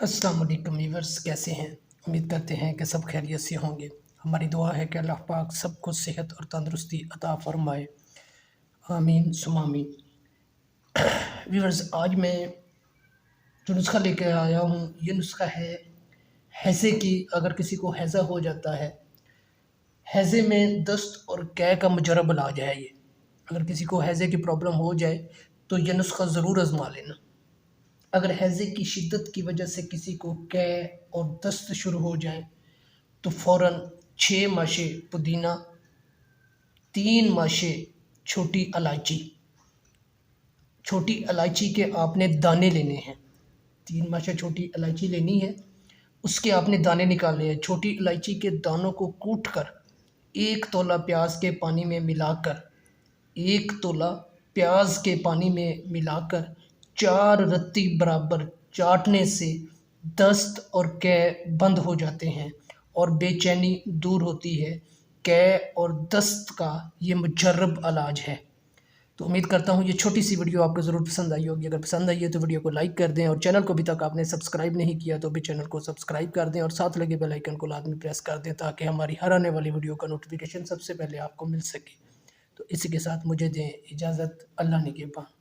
अस्सलाम वालेकुम व्यूअर्स, कैसे हैं। उम्मीद करते हैं कि सब खैरियत से होंगे। हमारी दुआ है कि अल्लाह पाक सबको सेहत और तंदुरुस्ती अता फरमाए, आमीन सुम आमीन। व्यूअर्स, आज मैं जो नुस्खा लेकर आया हूँ, ये नुस्खा है हैज़े की। अगर किसी को हैज़ा हो जाता है, हैज़े में दस्त और कै का मुजरब इलाज है ये। अगर किसी को हैज़े की प्रॉब्लम हो जाए तो ये नुस्खा ज़रूर आजमा लेना। अगर हैज़े की शिद्दत की वजह से किसी को कै और दस्त शुरू हो जाए तो फ़ौरन 6 माशे पुदीना, 3 माशे छोटी इलायची के आपने दाने लेने हैं। 3 माशे छोटी इलायची लेनी है, उसके आपने दाने निकालने हैं। छोटी इलायची के दानों को कूट कर 1 तोला प्याज के पानी में मिलाकर 1 तोला प्याज के पानी में मिलाकर 4 रत्ती बराबर चाटने से दस्त और कै बंद हो जाते हैं और बेचैनी दूर होती है। कै और दस्त का ये मुजर्रब इलाज है। तो उम्मीद करता हूँ ये छोटी सी वीडियो आपको ज़रूर पसंद आई होगी। अगर पसंद आई है तो वीडियो को लाइक कर दें और चैनल को अभी तक आपने सब्सक्राइब नहीं किया तो भी चैनल को सब्सक्राइब कर दें और साथ लगे बेल आइकन को लाजमी प्रेस कर दें ताकि हमारी हर आने वाली वीडियो का नोटिफिकेशन सबसे पहले आपको मिल सके। तो इसी के साथ मुझे दें इजाज़त। अल्लाह निगहबान।